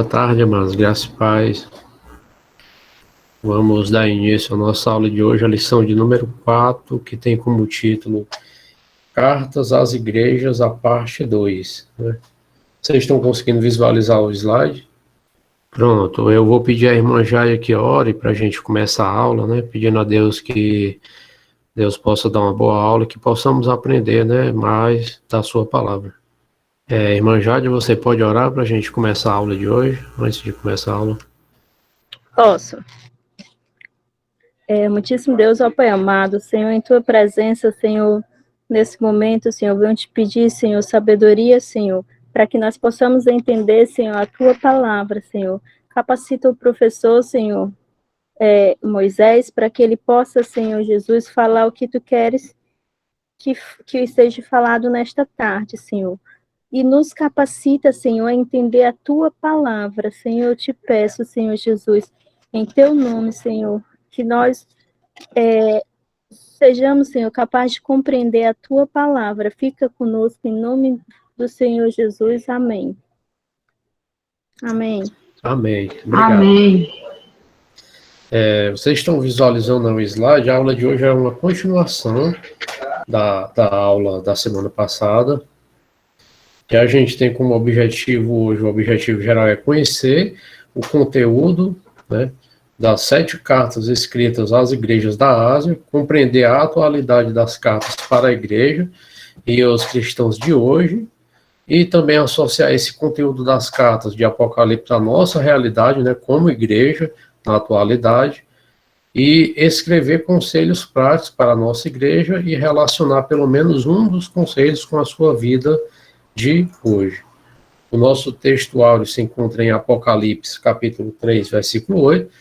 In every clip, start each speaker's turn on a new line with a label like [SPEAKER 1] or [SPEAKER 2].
[SPEAKER 1] Boa tarde, amados. Graças e paz. Vamos dar início à nossa aula de hoje, a lição de número 4, que tem como título Cartas às Igrejas, a parte 2. Né? Vocês estão conseguindo visualizar o slide? Pronto, eu vou pedir à irmã Jaya que ore para a gente começar a aula, né? Pedindo a Deus que Deus possa dar uma boa aula, que possamos aprender, né, mais da sua palavra. Irmã Jade, você pode orar para a gente começar a aula de hoje, antes de começar a aula?
[SPEAKER 2] Posso. Muitíssimo Deus, ó Pai amado, Senhor, em Tua presença, Senhor, nesse momento, Senhor, venho te pedir, Senhor, sabedoria, Senhor, para que nós possamos entender, Senhor, a Tua palavra, Senhor. Capacita o professor, Senhor, Moisés, para que ele possa, Senhor Jesus, falar o que Tu queres que esteja falado nesta tarde, Senhor. E nos capacita, Senhor, a entender a Tua palavra, Senhor, eu te peço, Senhor Jesus, em Teu nome, Senhor, que nós sejamos, Senhor, capazes de compreender a Tua palavra. Fica conosco, em nome do Senhor Jesus. Amém. Amém.
[SPEAKER 1] Amém. Obrigado.
[SPEAKER 3] Amém.
[SPEAKER 1] Vocês estão visualizando no slide, a aula de hoje é uma continuação da aula da semana passada, que a gente tem como objetivo hoje, o objetivo geral é conhecer o conteúdo, né, das 7 cartas escritas às igrejas da Ásia, compreender a atualidade das cartas para a igreja e os cristãos de hoje, e também associar esse conteúdo das cartas de Apocalipse à nossa realidade, né, como igreja, na atualidade, e escrever conselhos práticos para a nossa igreja e relacionar pelo menos um dos conselhos com a sua vida de hoje. O nosso texto áureo se encontra em Apocalipse, capítulo 3, versículo 8,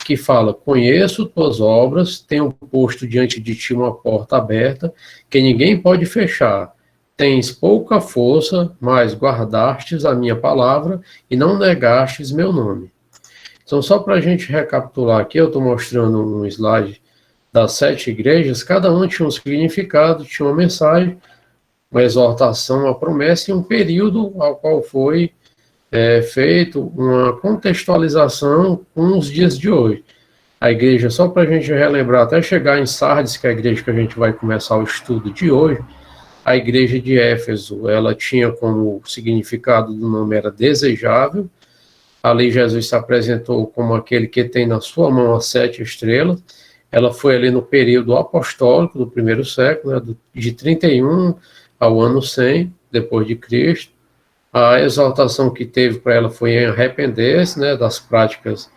[SPEAKER 1] que fala: conheço tuas obras, tenho posto diante de ti uma porta aberta, que ninguém pode fechar. Tens pouca força, mas guardastes a minha palavra e não negastes meu nome. Então, só para a gente recapitular aqui, eu estou mostrando um slide das 7 igrejas, cada uma tinha um significado, tinha uma mensagem, uma exortação, uma promessa e um período ao qual foi feito uma contextualização com os dias de hoje. A igreja, só para a gente relembrar, até chegar em Sardes, que é a igreja que a gente vai começar o estudo de hoje, a igreja de Éfeso, ela tinha como significado do nome era desejável. Ali Jesus se apresentou como aquele que tem na sua mão as 7 estrelas. Ela foi ali no período apostólico do primeiro século, né, de 31 ao ano 100, depois de Cristo. A exaltação que teve para ela foi em arrepender-se, né, das práticas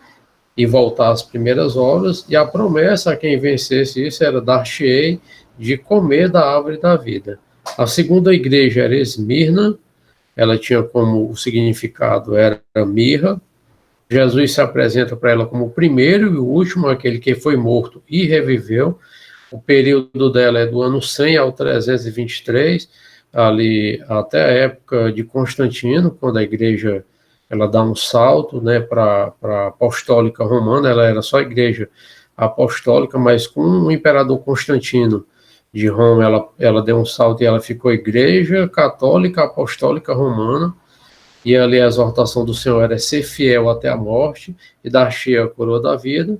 [SPEAKER 1] e voltar às primeiras obras, e a promessa a quem vencesse isso era dar-te-ei de comer da árvore da vida. A segunda igreja era Esmirna, ela tinha como o significado era mirra. Jesus se apresenta para ela como o primeiro e o último, aquele que foi morto e reviveu. O período dela é do ano 100 ao 323, ali até a época de Constantino, quando a igreja ela dá um salto, né, para a apostólica romana. Ela era só igreja apostólica, mas com o imperador Constantino de Roma, ela deu um salto e ela ficou igreja católica apostólica romana, e ali a exortação do Senhor era ser fiel até a morte e dar-te a coroa da vida,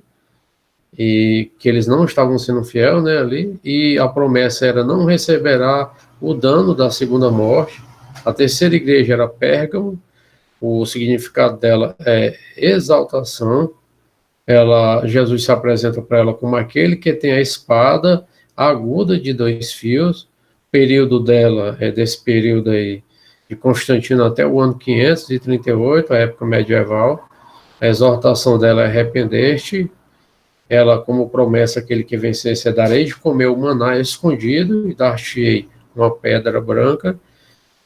[SPEAKER 1] e que eles não estavam sendo fiéis, né, ali, e a promessa era: não receberá o dano da segunda morte. A terceira igreja era Pérgamo, o significado dela é exaltação. Jesus se apresenta para ela como aquele que tem a espada aguda de 2 fios. O período dela é desse período aí, de Constantino até o ano 538, a época medieval. A exortação dela é arrepender-te. Ela, como promessa, aquele que vencesse, darei de comer o maná escondido e dar-te-ei uma pedra branca.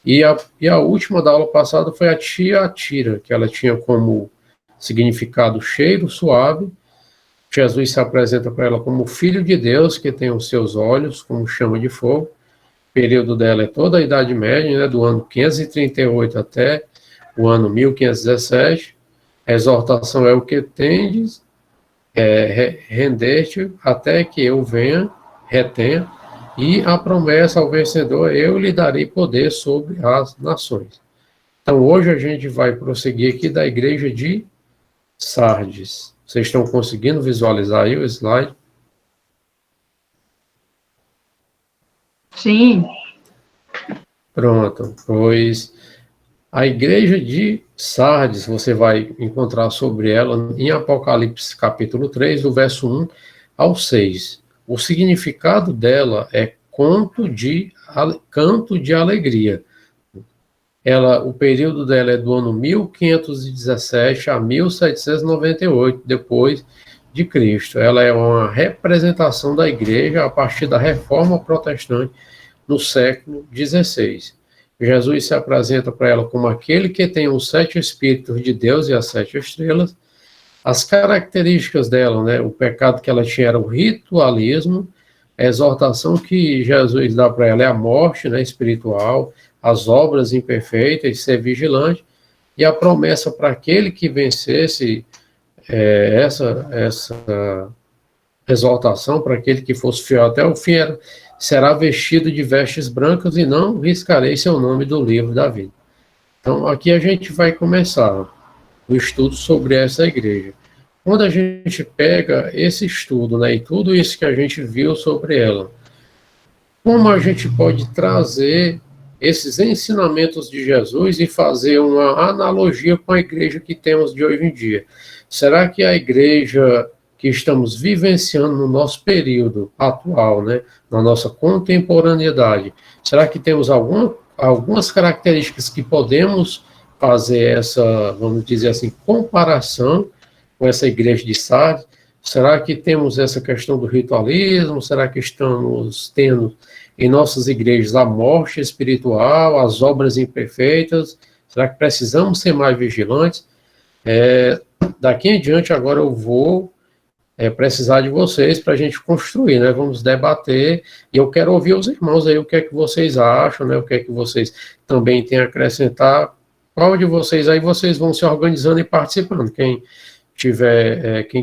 [SPEAKER 1] E a última da aula passada foi a Tiatira, que ela tinha como significado cheiro suave. Jesus se apresenta para ela como filho de Deus, que tem os seus olhos como chama de fogo. O período dela é toda a Idade Média, né, do ano 538 até o ano 1517. A exortação é: o que tendes, render-te até que eu venha, retenha, e a promessa ao vencedor: eu lhe darei poder sobre as nações. Então, hoje a gente vai prosseguir aqui da igreja de Sardes. Vocês estão conseguindo visualizar aí o slide?
[SPEAKER 3] Sim.
[SPEAKER 1] Pronto, pois a igreja de Sardes, você vai encontrar sobre ela em Apocalipse capítulo 3, do verso 1 ao 6. O significado dela é canto de alegria. O período dela é do ano 1517 a 1798 depois de Cristo. Ela é uma representação da igreja a partir da Reforma Protestante no século XVI. Jesus se apresenta para ela como aquele que tem os 7 Espíritos de Deus e as 7 estrelas. As características dela, né, o pecado que ela tinha era o ritualismo, a exortação que Jesus dá para ela é a morte, né, espiritual, as obras imperfeitas, ser vigilante, e a promessa para aquele que vencesse essa exaltação, para aquele que fosse fiel até o fim, será vestido de vestes brancas e não riscarei seu nome do livro da vida. Então, aqui a gente vai começar o estudo sobre essa igreja. Quando a gente pega esse estudo, né, e tudo isso que a gente viu sobre ela, como a gente pode trazer esses ensinamentos de Jesus e fazer uma analogia com a igreja que temos de hoje em dia? Será que a igreja que estamos vivenciando no nosso período atual, né, na nossa contemporaneidade, será que temos algumas características que podemos fazer essa, vamos dizer assim, comparação com essa igreja de Sardes? Será que temos essa questão do ritualismo? Será que estamos tendo em nossas igrejas a morte espiritual, as obras imperfeitas? Será que precisamos ser mais vigilantes? Daqui em diante, agora eu vou precisar de vocês para a gente construir, né? Vamos debater, e eu quero ouvir os irmãos aí, o que é que vocês acham, né? O que é que vocês também têm a acrescentar. Qual de vocês aí, vocês vão se organizando e participando. Quem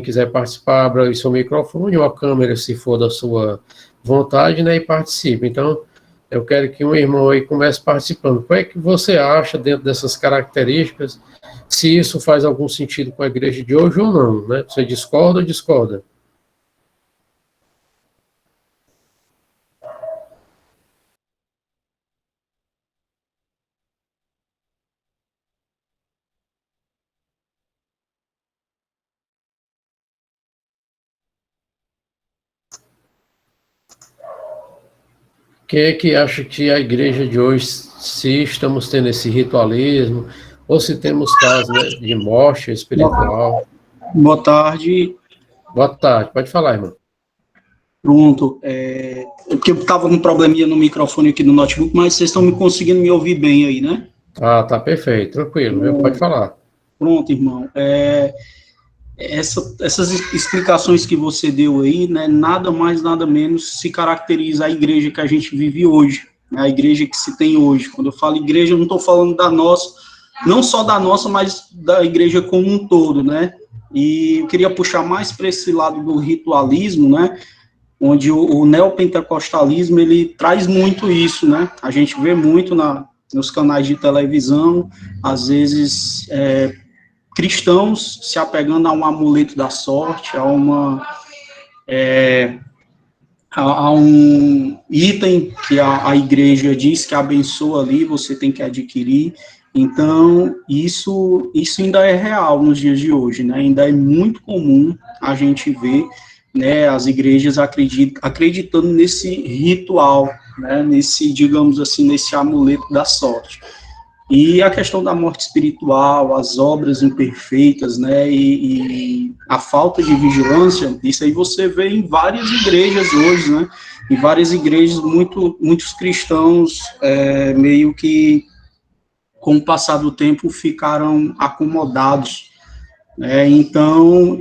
[SPEAKER 1] quiser participar, abra aí seu microfone ou a câmera, se for da sua vontade, né, e participe. Então, eu quero que um irmão aí comece participando. Qual é que você acha dentro dessas características, se isso faz algum sentido com a igreja de hoje ou não, né? Você discorda ou discorda? Quem é que acha que a igreja de hoje, se estamos tendo esse ritualismo, ou se temos casos, né, de morte espiritual?
[SPEAKER 4] Boa tarde.
[SPEAKER 1] Boa tarde, pode falar, irmão.
[SPEAKER 4] Pronto. Porque eu estava com um probleminha no microfone aqui no notebook, mas vocês estão me conseguindo me ouvir bem aí, né?
[SPEAKER 1] Tá perfeito, tranquilo, pode falar.
[SPEAKER 4] Pronto, irmão. Essas explicações que você deu aí, né, nada mais, nada menos se caracteriza a igreja que a gente vive hoje, né, a igreja que se tem hoje. Quando eu falo igreja, eu não estou falando da nossa, não só da nossa, mas da igreja como um todo, né? E eu queria puxar mais para esse lado do ritualismo, né? Onde o neopentecostalismo, ele traz muito isso, né? A gente vê muito nos canais de televisão, às vezes, cristãos se apegando a um amuleto da sorte, a um item que a igreja diz que abençoa ali, você tem que adquirir. Então, isso ainda é real nos dias de hoje, né? Ainda é muito comum a gente ver, né, as igrejas acreditando nesse ritual, né, digamos assim, nesse amuleto da sorte. E a questão da morte espiritual, as obras imperfeitas, né, e a falta de vigilância, isso aí você vê em várias igrejas hoje, né, em várias igrejas, muitos cristãos meio que, com o passar do tempo, ficaram acomodados. Então,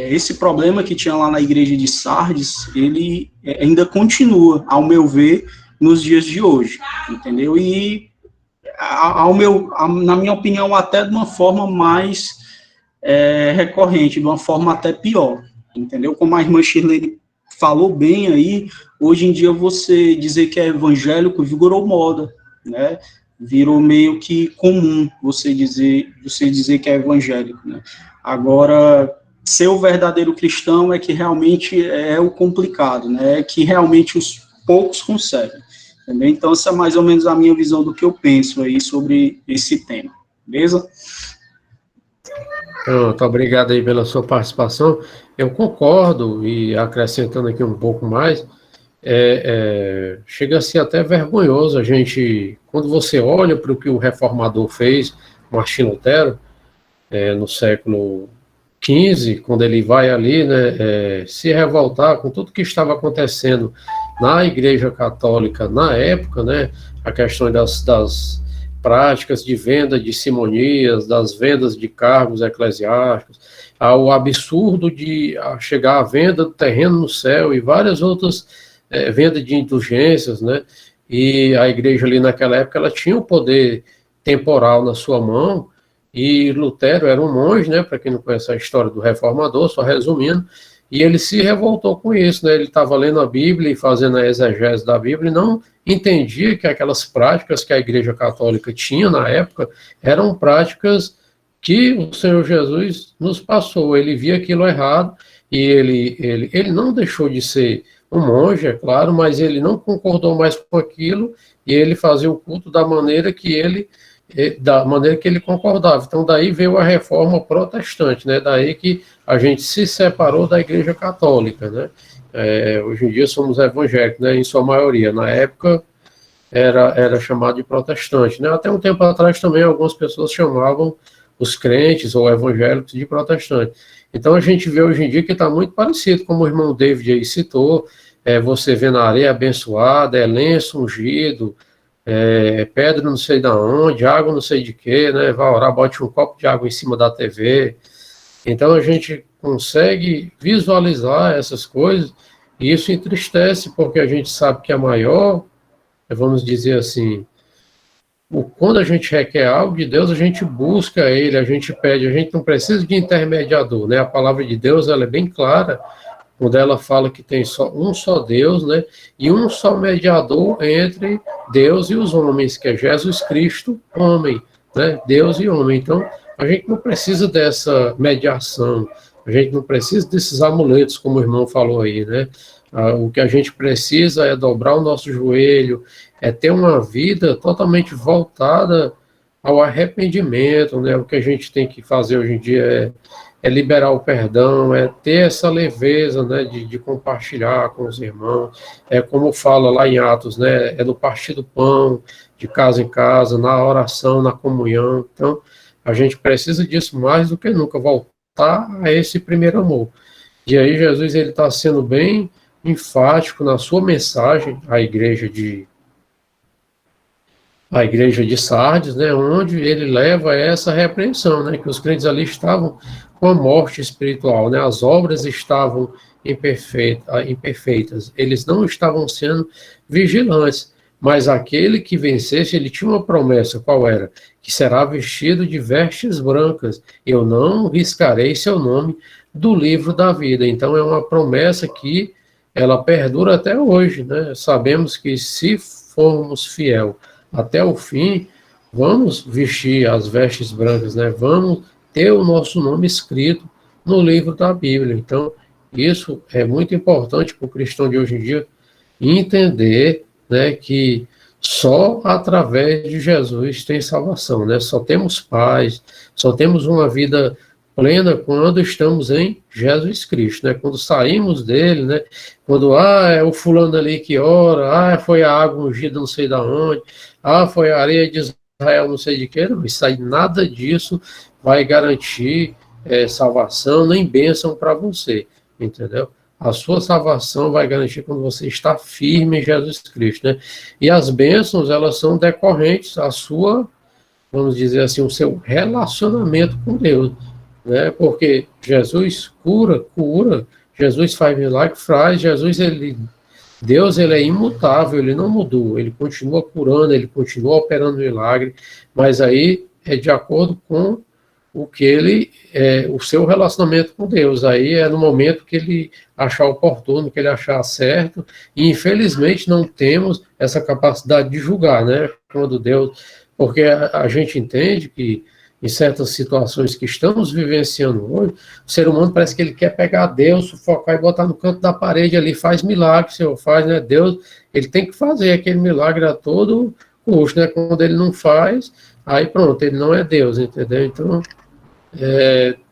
[SPEAKER 4] esse problema que tinha lá na igreja de Sardes, ele ainda continua, ao meu ver, nos dias de hoje, entendeu? E, na minha opinião, até de uma forma mais recorrente, de uma forma até pior, entendeu? Como a irmã Shirley falou bem aí, hoje em dia você dizer que é evangélico virou moda, né? Virou meio que comum você dizer que é evangélico, né? Agora, ser o verdadeiro cristão é que realmente é o complicado, né? É que realmente os poucos conseguem. Entendeu? Então, essa é mais ou menos a minha visão do que eu penso aí sobre esse tema. Beleza?
[SPEAKER 1] Pronto, obrigado aí pela sua participação. Eu concordo, e acrescentando aqui um pouco mais, chega a ser até vergonhoso a gente, quando você olha para o que o reformador fez, Martim Lutero, no século XV, quando ele vai ali, né, se revoltar com tudo que estava acontecendo na Igreja Católica na época, né, a questão das práticas de venda de simonias, das vendas de cargos eclesiásticos, ao absurdo de chegar à venda do terreno no céu e várias outras vendas de indulgências, né, e a igreja ali naquela época ela tinha o poder temporal na sua mão, e Lutero era um monge, né, para quem não conhece a história do reformador, só resumindo, e ele se revoltou com isso, né, ele estava lendo a Bíblia e fazendo a exegese da Bíblia e não entendia que aquelas práticas que a Igreja Católica tinha na época eram práticas que o Senhor Jesus nos passou, ele via aquilo errado e ele não deixou de ser um monge, é claro, mas ele não concordou mais com aquilo e ele fazia o culto da maneira que ele concordava. Então, daí veio a reforma protestante, né? Daí que a gente se separou da Igreja Católica, né? Hoje em dia somos evangélicos, né? Em sua maioria. Na época era chamado de protestante, né? Até um tempo atrás também algumas pessoas chamavam os crentes ou evangélicos de protestante. Então, a gente vê hoje em dia que está muito parecido, como o irmão David aí citou, você vê na areia abençoada, lenço ungido, pedra não sei da onde, água não sei de quê, né? Vai orar, bote um copo de água em cima da TV. Então a gente consegue visualizar essas coisas e isso entristece porque a gente sabe que a maior, vamos dizer assim, quando a gente requer algo de Deus, a gente busca Ele, a gente pede, a gente não precisa de intermediador, né? A palavra de Deus ela é bem clara quando ela fala que tem só um só Deus, né, e um só mediador entre Deus e os homens, que é Jesus Cristo, homem, né, Deus e homem. Então, a gente não precisa dessa mediação, a gente não precisa desses amuletos, como o irmão falou aí, né, o que a gente precisa é dobrar o nosso joelho, é ter uma vida totalmente voltada ao arrependimento, né, o que a gente tem que fazer hoje em dia é liberar o perdão, é ter essa leveza, né, de compartilhar com os irmãos, como fala lá em Atos, né, no partir do pão, de casa em casa, na oração, na comunhão. Então, a gente precisa disso mais do que nunca, voltar a esse primeiro amor. E aí Jesus ele está sendo bem enfático na sua mensagem à igreja de Sardes, né, onde ele leva essa repreensão, né, que os crentes ali estavam com a morte espiritual, né, as obras estavam imperfeitas, eles não estavam sendo vigilantes, mas aquele que vencesse, ele tinha uma promessa, qual era? Que será vestido de vestes brancas, eu não riscarei seu nome do livro da vida. Então é uma promessa que ela perdura até hoje, né, sabemos que se formos fiel até o fim, vamos vestir as vestes brancas, né? Vamos ter o nosso nome escrito no livro da Bíblia. Então, isso é muito importante para o cristão de hoje em dia entender, né, que só através de Jesus tem salvação, né? Só temos paz, só temos uma vida plena quando estamos em Jesus Cristo, né? Quando saímos dele, né? Quando, é o fulano ali que ora, foi a água ungida não sei da onde, foi a areia de Israel não sei de que, não, isso aí, nada disso vai garantir salvação nem bênção para você, entendeu? A sua salvação vai garantir quando você está firme em Jesus Cristo, né? E as bênçãos, elas são decorrentes da sua, vamos dizer assim, o seu relacionamento com Deus, né? Porque Jesus cura, Jesus faz milagre, Deus ele é imutável, ele não mudou, ele continua curando, ele continua operando milagre, mas aí é de acordo com o que o seu relacionamento com Deus, aí é no momento que ele achar oportuno, que ele achar certo, e infelizmente não temos essa capacidade de julgar, né? Quando Deus Porque a gente entende que em certas situações que estamos vivenciando hoje, o ser humano parece que ele quer pegar Deus, sufocar e botar no canto da parede ali, faz milagre, Senhor, faz, né? Deus, ele tem que fazer aquele milagre a todo custo, né? Quando ele não faz, aí pronto, ele não é Deus, entendeu? Então,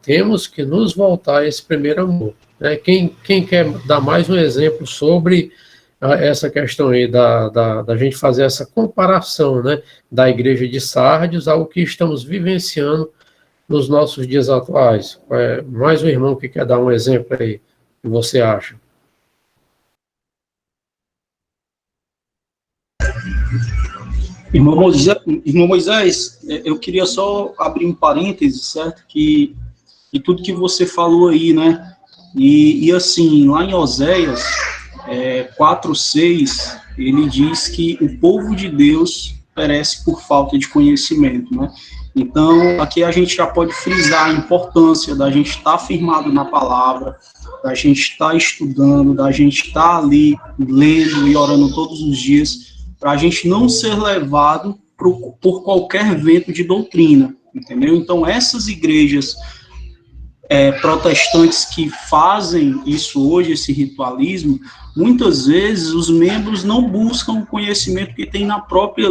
[SPEAKER 1] temos que nos voltar a esse primeiro amor, né? Quem quer dar mais um exemplo sobre essa questão aí da gente fazer essa comparação, né, da igreja de Sardes ao que estamos vivenciando nos nossos dias atuais? Mais um irmão que quer dar um exemplo aí, que você acha?
[SPEAKER 4] Irmão Moisés, eu queria só abrir um parêntese, certo? Que tudo que você falou aí, né? E assim, lá em Oséias 4:6, ele diz que o povo de Deus perece por falta de conhecimento, né? Então, aqui a gente já pode frisar a importância da gente estar firmado na palavra, da gente estar estudando, da gente estar ali lendo e orando todos os dias, para a gente não ser levado por qualquer vento de doutrina, entendeu? Então, essas igrejas protestantes que fazem isso hoje, esse ritualismo, muitas vezes os membros não buscam o conhecimento que tem na própria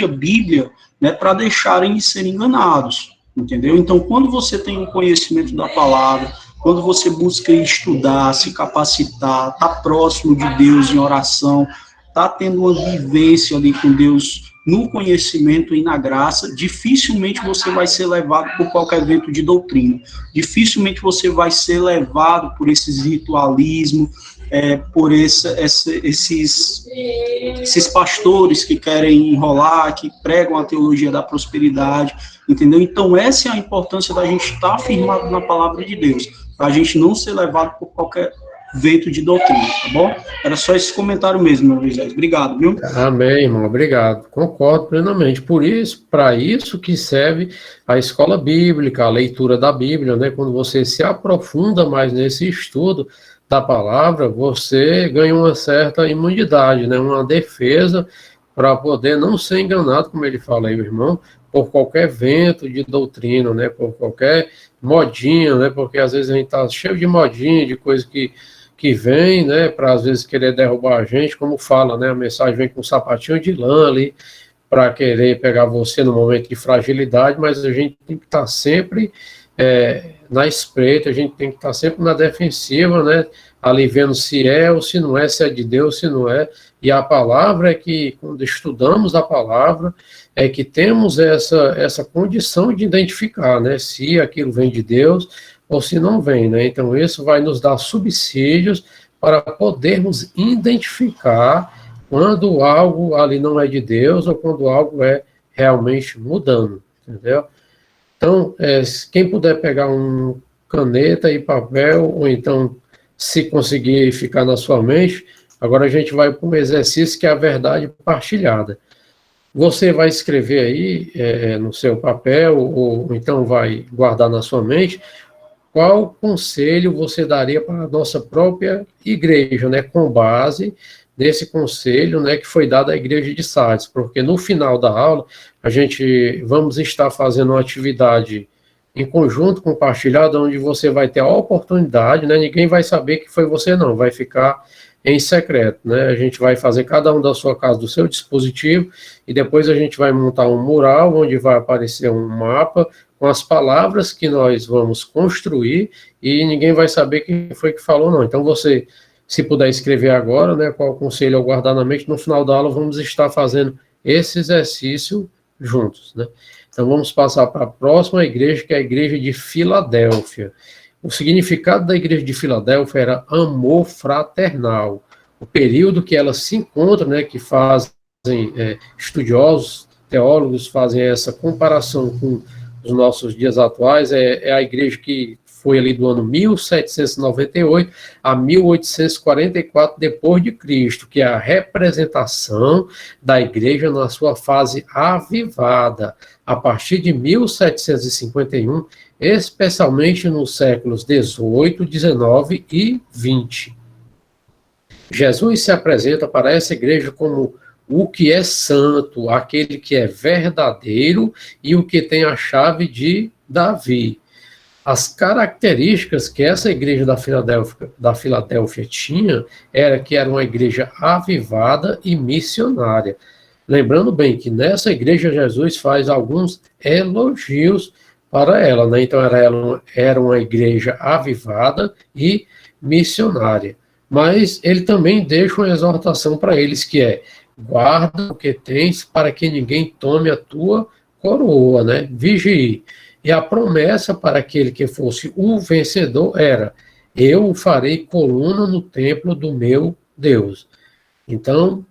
[SPEAKER 4] Bíblia, né, para deixarem de ser enganados, entendeu? Então, quando você tem um conhecimento da palavra, quando você busca estudar, se capacitar, tá próximo de Deus em oração, tá tendo uma vivência ali com Deus no conhecimento e na graça, dificilmente você vai ser levado por qualquer vento de doutrina, dificilmente você vai ser levado por esses ritualismos, por esses pastores que querem enrolar, que pregam a teologia da prosperidade, entendeu? Então, essa é a importância da gente estar firmado na palavra de Deus, para a gente não ser levado por qualquer vento de doutrina, tá bom? Era só esse comentário mesmo, meu Moisés. Obrigado, viu?
[SPEAKER 1] Amém, irmão, obrigado. Concordo plenamente. Por isso, para isso que serve a escola bíblica, a leitura da Bíblia, né? Quando você se aprofunda mais nesse estudo da palavra, você ganha uma certa imunidade, né? Uma defesa para poder não ser enganado, como ele fala aí, o irmão, por qualquer vento de doutrina, né? Por qualquer modinha, né? Porque às vezes a gente está cheio de modinha, de coisa que vem, né, para às vezes querer derrubar a gente, como fala, né, a mensagem vem com um sapatinho de lã ali, para querer pegar você no momento de fragilidade, mas a gente tem que estar sempre na espreita, a gente tem que estar sempre na defensiva, né, ali vendo se é ou se não é, se é de Deus, se não é, e a palavra é que, quando estudamos a palavra, é que temos essa condição de identificar, né, se aquilo vem de Deus, ou se não vem, né? Então, isso vai nos dar subsídios para podermos identificar quando algo ali não é de Deus ou quando algo é realmente mudando, entendeu? Então, quem puder pegar um caneta e papel, ou então, se conseguir ficar na sua mente, agora a gente vai para um exercício que é a verdade partilhada. Você vai escrever aí no seu papel, ou então vai guardar na sua mente, qual conselho você daria para a nossa própria igreja, né, com base nesse conselho, né, que foi dado à igreja de Sardes, porque no final da aula, vamos estar fazendo uma atividade em conjunto, compartilhada, onde você vai ter a oportunidade, né, ninguém vai saber que foi você não, vai ficar em secreto, né, a gente vai fazer cada um da sua casa, do seu dispositivo, e depois a gente vai montar um mural, onde vai aparecer um mapa, com as palavras que nós vamos construir, e ninguém vai saber quem foi que falou, não. Então, você, se puder escrever agora, né, qual conselho eu guardar na mente, no final da aula vamos estar fazendo esse exercício juntos, né. Então, vamos passar para a próxima igreja, que é a igreja de Filadélfia. O significado da igreja de Filadélfia era amor fraternal. O período que ela se encontra, né, que fazem estudiosos, teólogos, fazem essa comparação com os nossos dias atuais, é a igreja que foi ali do ano 1798 a 1844 depois de Cristo, que é a representação da igreja na sua fase avivada, a partir de 1751, especialmente nos séculos 18, 19 e 20. Jesus se apresenta para essa igreja como o que é santo, aquele que é verdadeiro e o que tem a chave de Davi. As características que essa igreja da Filadélfia tinha era que era uma igreja avivada e missionária. Lembrando bem que nessa igreja Jesus faz alguns elogios para ela, né? Então era uma igreja avivada e missionária. Mas ele também deixa uma exortação para eles que é: guarda o que tens para que ninguém tome a tua coroa, né? Vigie. E a promessa para aquele que fosse o vencedor era: eu farei coluna no templo do meu Deus. Então,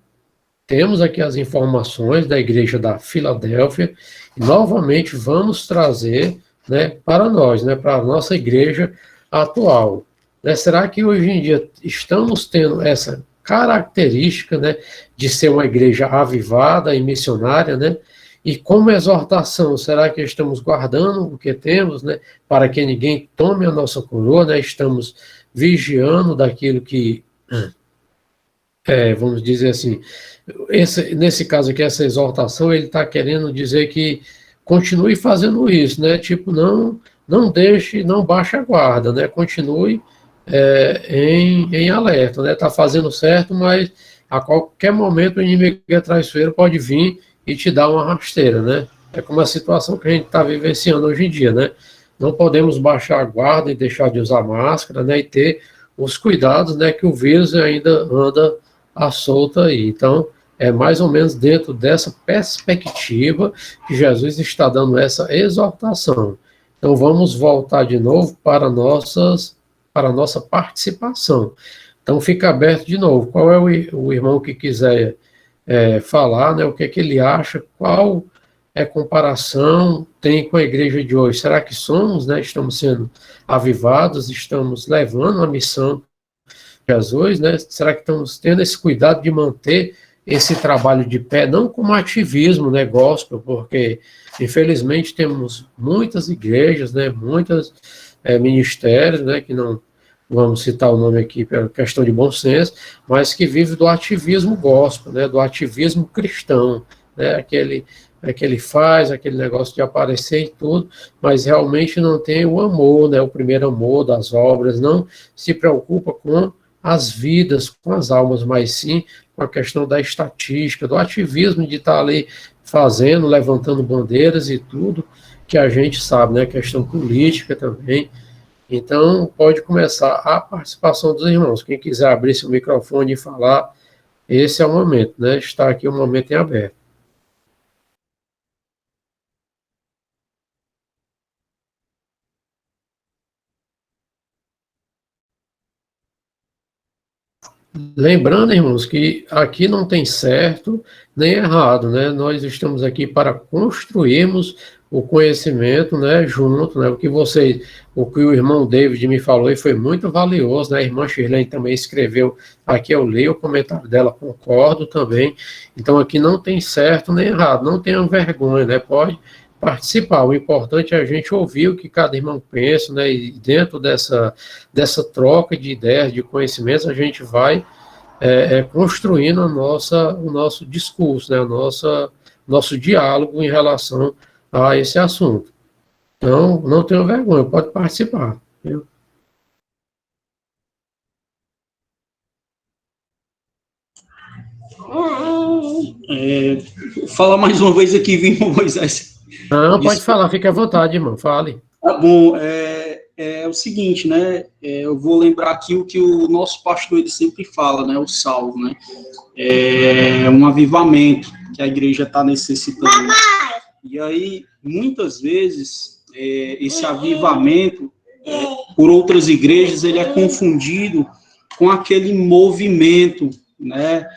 [SPEAKER 1] temos aqui as informações da igreja da Filadélfia, e novamente vamos trazer, né, para nós, né, para a nossa igreja atual. Né, será que hoje em dia estamos tendo essa característica, né, de ser uma igreja avivada e missionária, né? E como exortação, será que estamos guardando o que temos, né, para que ninguém tome a nossa coroa, né? Estamos vigiando daquilo que, vamos dizer assim, nesse caso aqui, essa exortação, ele está querendo dizer que continue fazendo isso, né? Tipo, não deixe, não baixe a guarda, né? Continue em alerta, né? Está fazendo certo, mas a qualquer momento o inimigo traiçoeiro pode vir e te dar uma rasteira, né? É como a situação que a gente está vivenciando hoje em dia, né? Não podemos baixar a guarda e deixar de usar máscara, né? E ter os cuidados, né? Que o vírus ainda anda à solta aí. Então, é mais ou menos dentro dessa perspectiva que Jesus está dando essa exortação. Então, vamos voltar de novo para a nossa participação. Então, fica aberto de novo. Qual é o irmão que quiser falar, né, o que é que ele acha, qual comparação tem com a igreja de hoje? Será que somos, né, estamos sendo avivados, estamos levando a missão de Jesus, né? Será que estamos tendo esse cuidado de manter esse trabalho de pé, não como ativismo, né, gospel, porque infelizmente temos muitas igrejas, né, muitos ministérios, né, que não vamos citar o nome aqui pela questão de bom senso, mas que vive do ativismo gospel, né, do ativismo cristão, né, aquele faz, aquele negócio de aparecer e tudo, mas realmente não tem o amor, né, o primeiro amor das obras, não se preocupa com as vidas, com as almas, mas sim com a questão da estatística, do ativismo de estar ali fazendo, levantando bandeiras e tudo, que a gente sabe, né, questão política também. Então, pode começar a participação dos irmãos. Quem quiser abrir seu microfone e falar, esse é o momento, né? Está aqui o momento em aberto. Lembrando, irmãos, que aqui não tem certo nem errado, né? Nós estamos aqui para construirmos o conhecimento, né, junto, né? O que o irmão David me falou e foi muito valioso, né? A irmã Shirley também escreveu aqui, eu leio o comentário dela, concordo também. Então aqui não tem certo nem errado, não tenham vergonha, né? Pode participar. O importante é a gente ouvir o que cada irmão pensa, né? E dentro dessa troca de ideias, de conhecimentos, a gente vai construindo o nosso discurso, né? Nosso diálogo em relação a esse assunto. Então, não tenha vergonha, pode participar. Viu?
[SPEAKER 4] Fala mais uma vez aqui, viu, Moisés?
[SPEAKER 1] Não, pode falar, fique à vontade, irmão, fale.
[SPEAKER 4] Tá bom, é o seguinte, né, eu vou lembrar aqui o que o nosso pastor ele sempre fala, né, o salvo, né, é um avivamento que a igreja está necessitando. E aí, muitas vezes, esse avivamento, por outras igrejas, ele é confundido com aquele movimento, né,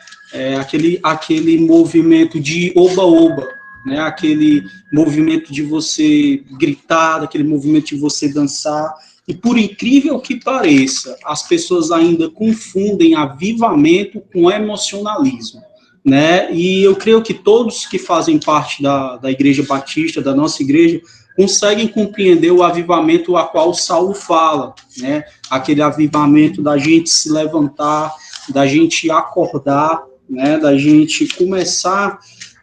[SPEAKER 4] aquele movimento de oba-oba, né, aquele movimento de você gritar, aquele movimento de você dançar, e por incrível que pareça, as pessoas ainda confundem avivamento com emocionalismo, né, e eu creio que todos que fazem parte da Igreja Batista, da nossa igreja, conseguem compreender o avivamento a qual Saulo fala, né, aquele avivamento da gente se levantar, da gente acordar, né, da gente começar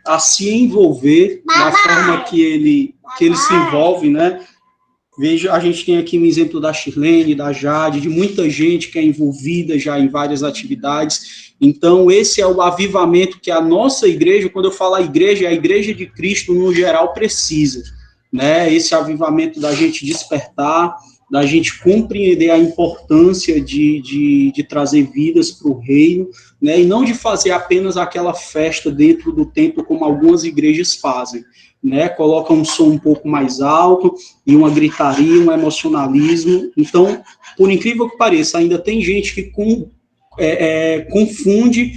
[SPEAKER 4] a se envolver da forma que ele se envolve, né? Veja, a gente tem aqui um exemplo da Shirlene, da Jade, de muita gente que é envolvida já em várias atividades. Então, esse é o avivamento que a nossa igreja, quando eu falo a igreja, é a igreja de Cristo no geral precisa, né? Esse avivamento da gente despertar, da gente compreender a importância de trazer vidas para o reino, né? E não de fazer apenas aquela festa dentro do templo como algumas igrejas fazem, né? Coloca um som um pouco mais alto e uma gritaria, um emocionalismo. Então, por incrível que pareça, ainda tem gente que confunde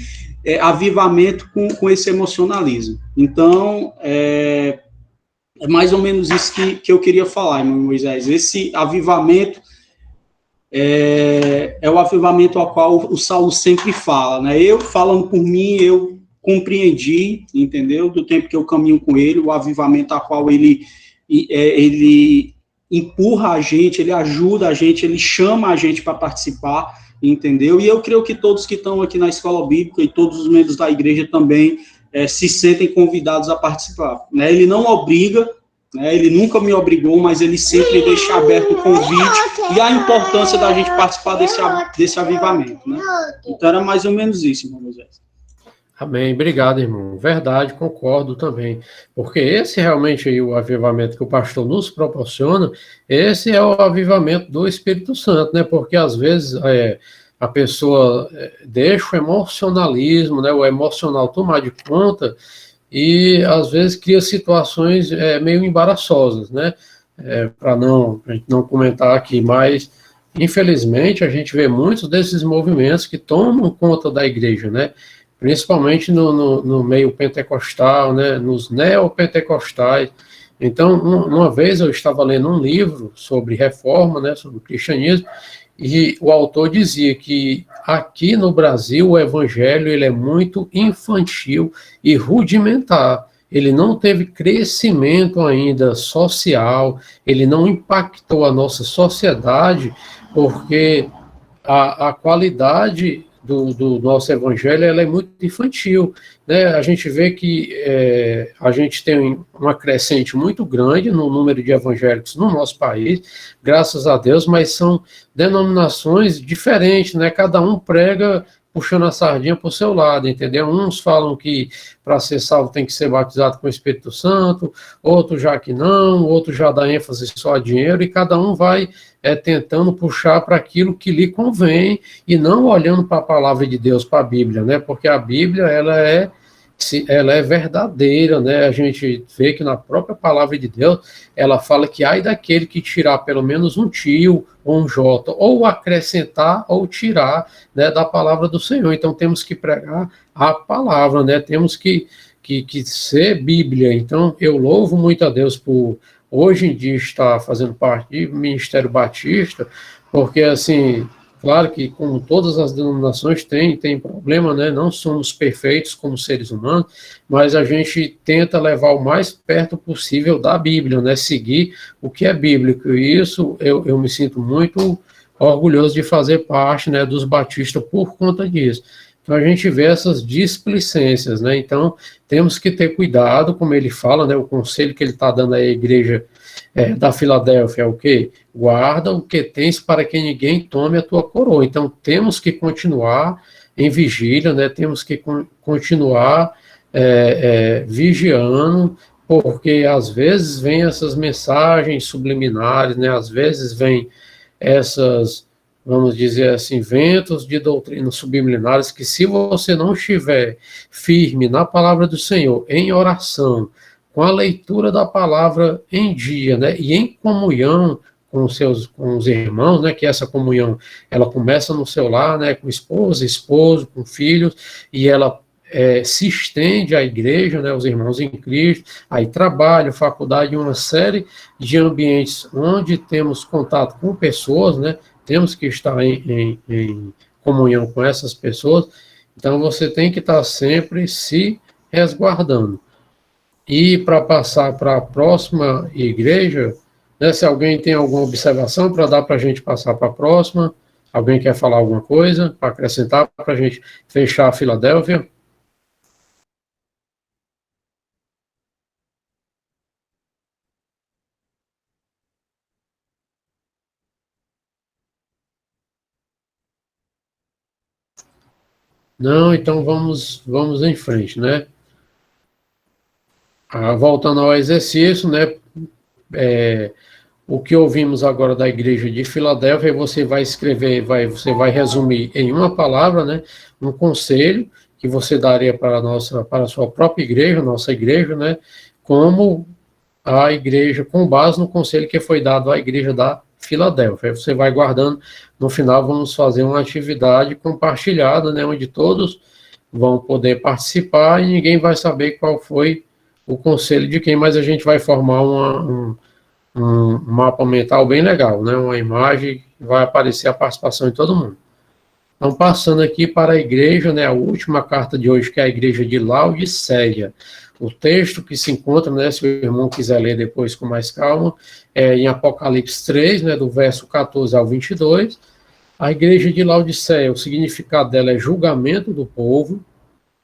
[SPEAKER 4] avivamento com esse emocionalismo. Então, é mais ou menos isso que eu queria falar, irmão Moisés. Esse avivamento é o avivamento ao qual o Saulo sempre fala, né? Eu, falando por mim, eu compreendi, entendeu? Do tempo que eu caminho com ele, o avivamento a qual ele empurra a gente, ele ajuda a gente, ele chama a gente para participar, entendeu? E eu creio que todos que estão aqui na escola bíblica e todos os membros da igreja também se sentem convidados a participar, né? Ele não obriga, né? Ele nunca me obrigou, mas ele sempre deixa aberto o convite e a importância da gente participar desse avivamento, né? Então era mais ou menos isso, irmão Moisés.
[SPEAKER 1] Amém, obrigado, irmão. Verdade, concordo também. Porque esse realmente aí, o avivamento que o pastor nos proporciona, esse é o avivamento do Espírito Santo, né? Porque às vezes a pessoa deixa o emocionalismo, né? O emocional tomar de conta e às vezes cria situações meio embaraçosas, né? Para a gente não comentar aqui, mas infelizmente a gente vê muitos desses movimentos que tomam conta da igreja, né? Principalmente no meio pentecostal, né, nos neopentecostais. Então, uma vez eu estava lendo um livro sobre reforma, né, sobre o cristianismo, e o autor dizia que aqui no Brasil o evangelho ele é muito infantil e rudimentar. Ele não teve crescimento ainda social, ele não impactou a nossa sociedade, porque a qualidade do nosso evangelho ela é muito infantil, né? A gente vê que a gente tem uma crescente muito grande no número de evangélicos no nosso país, graças a Deus, mas são denominações diferentes, né? Cada um prega puxando a sardinha para o seu lado, entendeu? Uns falam que para ser salvo tem que ser batizado com o Espírito Santo, outros já que não, outros já dá ênfase só a dinheiro, e cada um vai tentando puxar para aquilo que lhe convém, e não olhando para a palavra de Deus, para a Bíblia, né? Porque a Bíblia, ela é verdadeira, né? A gente vê que na própria palavra de Deus, ela fala que ai daquele que tirar pelo menos um tio ou um jota, ou acrescentar ou tirar, né, da palavra do Senhor. Então temos que pregar a palavra, né? Temos que ser Bíblia. Então eu louvo muito a Deus por hoje em dia estar fazendo parte do Ministério Batista, porque assim, claro que como todas as denominações tem problema, né? Não somos perfeitos como seres humanos, mas a gente tenta levar o mais perto possível da Bíblia, né? Seguir o que é bíblico, e isso eu me sinto muito orgulhoso de fazer parte, né, dos batistas por conta disso. Então a gente vê essas displicências, né? Então temos que ter cuidado, como ele fala, né? O conselho que ele está dando à igreja da Filadélfia é o quê? Guarda o que tens para que ninguém tome a tua coroa. Então temos que continuar em vigília, né? Temos que continuar vigiando, porque às vezes vem essas mensagens subliminares, né? Às vezes vem essas, vamos dizer assim, ventos de doutrinas subliminares que, se você não estiver firme na palavra do Senhor, em oração, com a leitura da palavra em dia, né, e em comunhão com os irmãos, né, que essa comunhão, ela começa no seu lar, né, com esposa, esposo, com filhos, e ela se estende à igreja, né, os irmãos em Cristo, aí trabalho, faculdade, uma série de ambientes onde temos contato com pessoas, né, temos que estar em comunhão com essas pessoas, então você tem que estar sempre se resguardando. E para passar para a próxima igreja, né, se alguém tem alguma observação para dar para a gente passar para a próxima, alguém quer falar alguma coisa para acrescentar para a gente fechar a Filadélfia? Não, então vamos em frente, né? Voltando ao exercício, né? O que ouvimos agora da igreja de Filadélfia, você vai escrever, você vai resumir em uma palavra, né? Um conselho que você daria para a sua própria igreja, nossa igreja, né? Como a igreja, com base no conselho que foi dado à igreja da Filadélfia. Aí você vai guardando, no final vamos fazer uma atividade compartilhada, né? Onde todos vão poder participar e ninguém vai saber qual foi o conselho de quem, mas a gente vai formar um mapa mental bem legal, né? Uma imagem, vai aparecer a participação de todo mundo. Então, passando aqui para a igreja, né? A última carta de hoje, que é a igreja de Laodiceia. O texto que se encontra, né? Se o irmão quiser ler depois com mais calma, é em Apocalipse 3, né? Do verso 14 ao 22. A igreja de Laodiceia, o significado dela é julgamento do povo.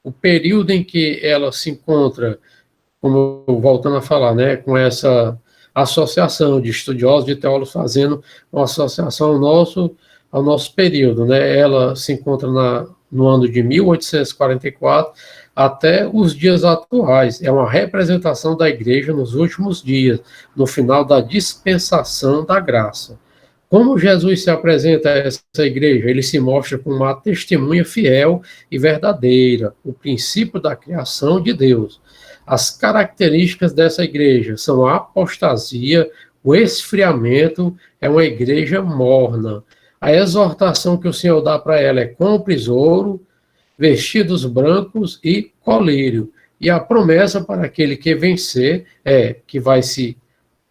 [SPEAKER 1] O período em que ela se encontra, como voltando a falar, né, com essa associação de estudiosos, de teólogos, fazendo uma associação ao nosso período, né, ela se encontra no ano de 1844 até os dias atuais, é uma representação da igreja nos últimos dias, no final da dispensação da graça. Como Jesus se apresenta a essa igreja? Ele se mostra como uma testemunha fiel e verdadeira, o princípio da criação de Deus. As características dessa igreja são a apostasia, o esfriamento, é uma igreja morna. A exortação que o Senhor dá para ela é compres ouro, vestidos brancos e colírio. E a promessa para aquele que vencer é que vai se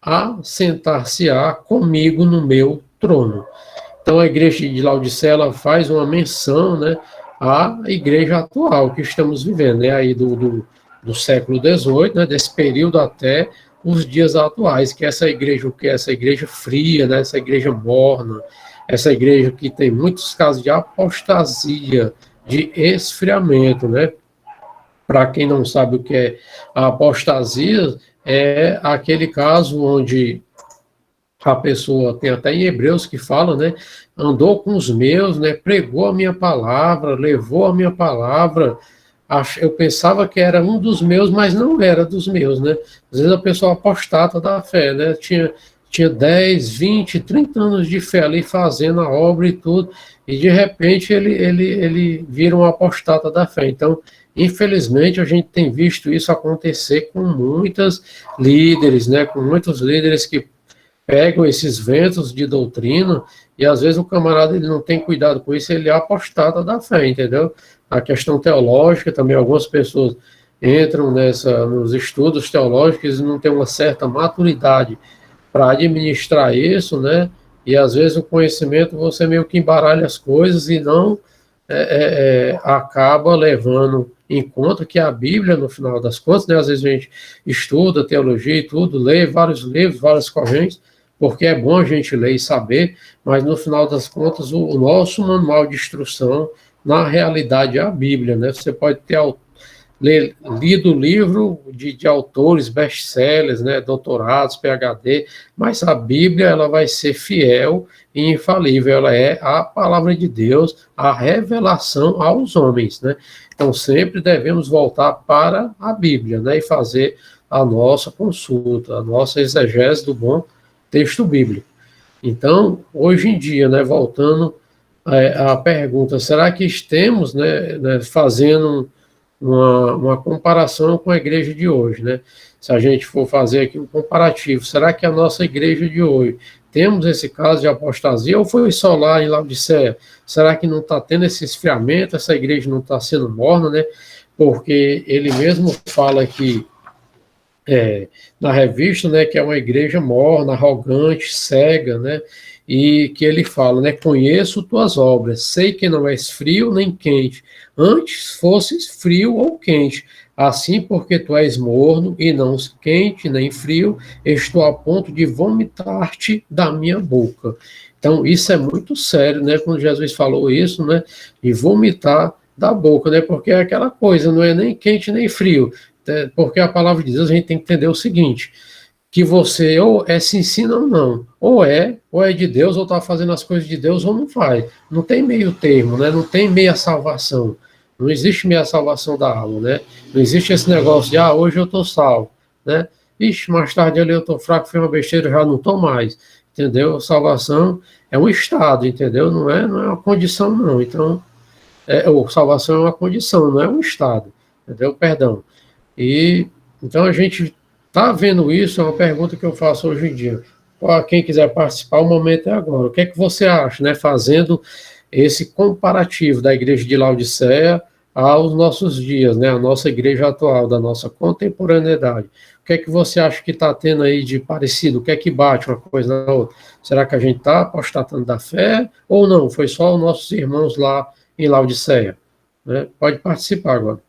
[SPEAKER 1] assentar-se-á comigo no meu trono. Então a igreja de Laodiceia ela faz uma menção, né, à igreja atual que estamos vivendo, né, aí do século XVIII, né, desse período até os dias atuais, que essa igreja, o que é essa igreja fria, né, essa igreja morna, essa igreja que tem muitos casos de apostasia, de esfriamento, né? Para quem não sabe o que é a apostasia, é aquele caso onde a pessoa, tem até em Hebreus que fala, né, andou com os meus, né, pregou a minha palavra, levou a minha palavra, eu pensava que era um dos meus, mas não era dos meus, né, às vezes a pessoa apostata da fé, né, tinha 10, 20, 30 anos de fé ali fazendo a obra e tudo, e de repente ele vira um apostata da fé. Então, infelizmente, a gente tem visto isso acontecer com muitos líderes, né, com muitos líderes que pegam esses ventos de doutrina e às vezes o camarada ele não tem cuidado com isso, ele é apostata da fé, entendeu? A questão teológica também, algumas pessoas entram nos estudos teológicos e não têm uma certa maturidade para administrar isso, né? E às vezes o conhecimento você meio que embaralha as coisas e não acaba levando em conta que a Bíblia, no final das contas, né? Às vezes a gente estuda teologia e tudo, lê vários livros, várias correntes, porque é bom a gente ler e saber, mas no final das contas o nosso manual de instrução, na realidade, é a Bíblia, né? Você pode ter lido livro de autores best-sellers, né, doutorados, PhD, mas a Bíblia ela vai ser fiel e infalível, ela é a palavra de Deus, a revelação aos homens, né? Então sempre devemos voltar para a Bíblia, né, e fazer a nossa consulta, a nossa exegese do bom texto bíblico. Então, hoje em dia, né, voltando à pergunta, será que estamos, né, fazendo uma comparação com a igreja de hoje, né? Se a gente for fazer aqui um comparativo, será que a nossa igreja de hoje temos esse caso de apostasia ou foi só lá em Laodiceia? Será que não está tendo esse esfriamento, essa igreja não está sendo morna, né? Porque ele mesmo fala que na revista, né, que é uma igreja morna, arrogante, cega, né, e que ele fala, né, conheço tuas obras, sei que não és frio nem quente, antes fosses frio ou quente, assim porque tu és morno e não quente nem frio, estou a ponto de vomitar-te da minha boca. Então, isso é muito sério, né, quando Jesus falou isso, né, de vomitar da boca, né, porque é aquela coisa, não é nem quente nem frio, porque a palavra de Deus a gente tem que entender o seguinte, que você ou se ensina ou não, ou é de Deus, ou está fazendo as coisas de Deus, ou não faz. Não tem meio termo, né? Não tem meia salvação. Não existe meia salvação da alma, né? Não existe esse negócio de, hoje eu estou salvo, né? Ixi, mais tarde ali eu estou fraco, foi uma besteira, já não estou mais, entendeu? Salvação é um estado, entendeu? Não é uma condição, não. Então, salvação é uma condição, não é um estado, entendeu? Perdão. E, então, a gente está vendo isso, é uma pergunta que eu faço hoje em dia. Quem quiser participar, o momento é agora. O que é que você acha, né? Fazendo esse comparativo da igreja de Laodiceia aos nossos dias, né, a nossa igreja atual, da nossa contemporaneidade. O que é que você acha que está tendo aí de parecido? O que é que bate uma coisa na outra? Será que a gente está apostatando da fé ou não? Foi só os nossos irmãos lá em Laodiceia? Né? Pode participar agora.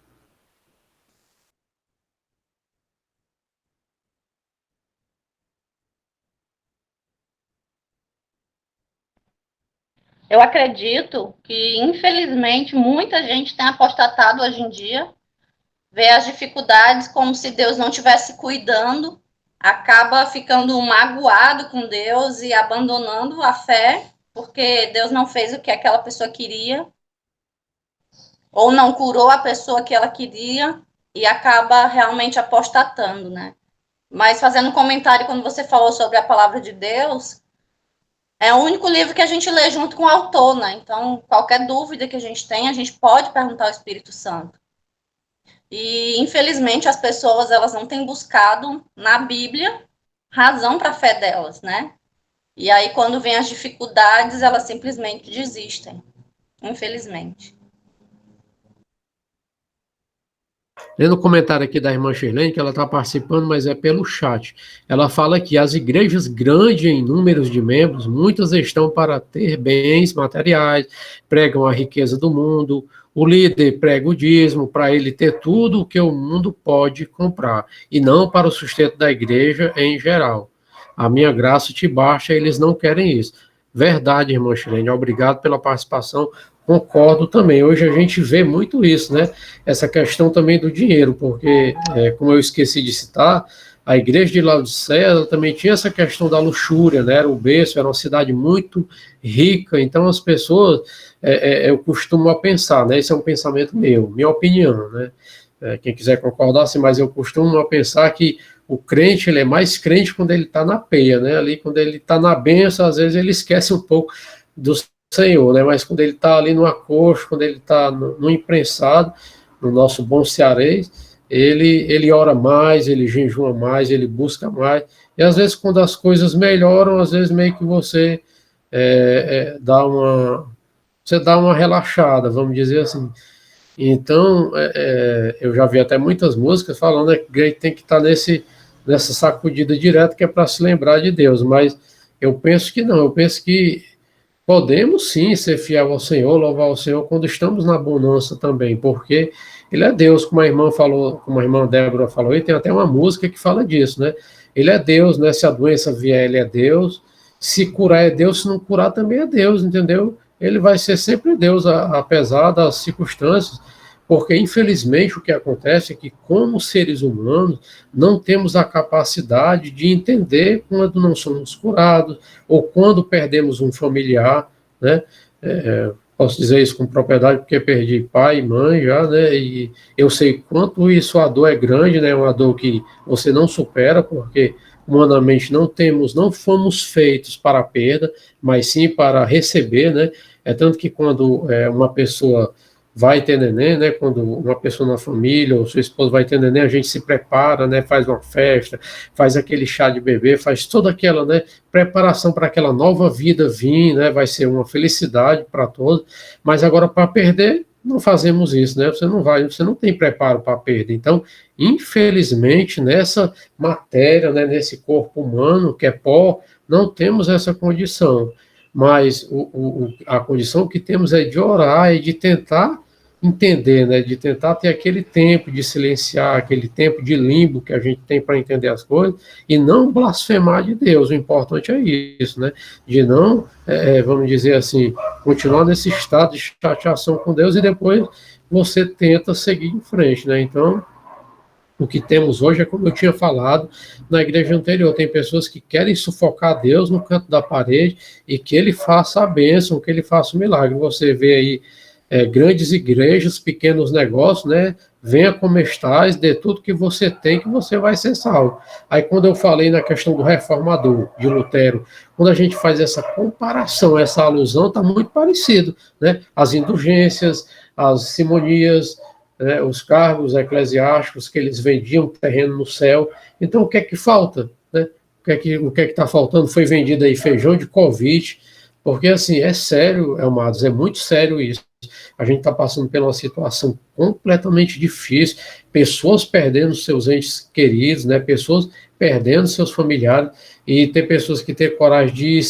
[SPEAKER 3] Eu acredito que, infelizmente, muita gente tem apostatado hoje em dia, vê as dificuldades como se Deus não estivesse cuidando, acaba ficando magoado com Deus e abandonando a fé, porque Deus não fez o que aquela pessoa queria, ou não curou a pessoa que ela queria, e acaba realmente apostatando, né? Mas fazendo um comentário, quando você falou sobre a palavra de Deus, é o único livro que a gente lê junto com o autor, né? Então, qualquer dúvida que a gente tem, a gente pode perguntar ao Espírito Santo. E, infelizmente, as pessoas, elas não têm buscado na Bíblia razão para a fé delas, né? E aí, quando vem as dificuldades, elas simplesmente desistem, infelizmente.
[SPEAKER 1] Lendo o comentário aqui da irmã Shirlene, que ela está participando, mas é pelo chat. Ela fala que as igrejas grandes em números de membros, muitas estão para ter bens materiais, pregam a riqueza do mundo, o líder prega o dízimo para ele ter tudo o que o mundo pode comprar, e não para o sustento da igreja em geral. A minha graça te basta, eles não querem isso. Verdade, irmã Shirlene, obrigado pela participação. Concordo também. Hoje a gente vê muito isso, né? Essa questão também do dinheiro, porque, como eu esqueci de citar, a igreja de Laodiceia também tinha essa questão da luxúria, né? Era o berço, era uma cidade muito rica, então as pessoas, eu costumo pensar, né? Esse é um pensamento meu, minha opinião, né? Quem quiser concordar, sim, mas eu costumo pensar que o crente, ele é mais crente quando ele está na peia, né? Ali, quando ele está na bênção, às vezes ele esquece um pouco dos Senhor, né? Mas quando ele está ali no acosto, quando ele está no imprensado, no nosso bom cearês, ele ora mais, ele jejua mais, ele busca mais, e às vezes quando as coisas melhoram, às vezes meio que você dá uma relaxada, vamos dizer assim. Então, eu já vi até muitas músicas falando que a gente tem que estar nessa sacudida direta, que é para se lembrar de Deus, mas eu penso que não, eu penso que podemos sim ser fiel ao Senhor, louvar ao Senhor quando estamos na bonança também, porque Ele é Deus, como a irmã falou, como a irmã Débora falou, e tem até uma música que fala disso, né? Ele é Deus, né? Se a doença vier, Ele é Deus. Se curar é Deus, se não curar também é Deus, entendeu? Ele vai ser sempre Deus, apesar das circunstâncias, porque infelizmente o que acontece é que, como seres humanos, não temos a capacidade de entender quando não somos curados, ou quando perdemos um familiar, né? Posso dizer isso com propriedade, porque perdi pai e mãe já, né? E eu sei quanto isso, a dor é grande, né? Uma dor que você não supera, porque humanamente não fomos feitos para a perda, mas sim para receber, né? É tanto que quando uma pessoa vai ter neném, né? Quando uma pessoa na família ou sua esposa vai ter neném, a gente se prepara, né? Faz uma festa, faz aquele chá de bebê, faz toda aquela, né? Preparação para aquela nova vida vir, né? Vai ser uma felicidade para todos. Mas agora para perder, não fazemos isso, né? Você não tem preparo para perder. Então, infelizmente, nessa matéria, né? Nesse corpo humano que é pó, não temos essa condição. Mas a condição que temos é de orar e de tentar entender, né, de tentar ter aquele tempo de silenciar, aquele tempo de limbo que a gente tem para entender as coisas, e não blasfemar de Deus. O importante é isso, né, de não, vamos dizer assim, continuar nesse estado de chateação com Deus e depois você tenta seguir em frente, né. Então, o que temos hoje é como eu tinha falado na igreja anterior, tem pessoas que querem sufocar Deus no canto da parede e que Ele faça a bênção, que Ele faça o milagre. Você vê aí grandes igrejas, pequenos negócios, né? Venha como estás, dê tudo que você tem, que você vai ser salvo. Aí, quando eu falei na questão do reformador, de Lutero, quando a gente faz essa comparação, essa alusão, está muito parecido, né? As indulgências, as simonias, né? Os cargos eclesiásticos que eles vendiam terreno no céu. Então, o que é que falta, né? O que é que está faltando? Foi vendido aí feijão de Covid, porque, assim, é sério, Elmados, é muito sério isso. A gente está passando por uma situação completamente difícil, pessoas perdendo seus entes queridos, né? Pessoas perdendo seus familiares, e ter pessoas que têm coragem de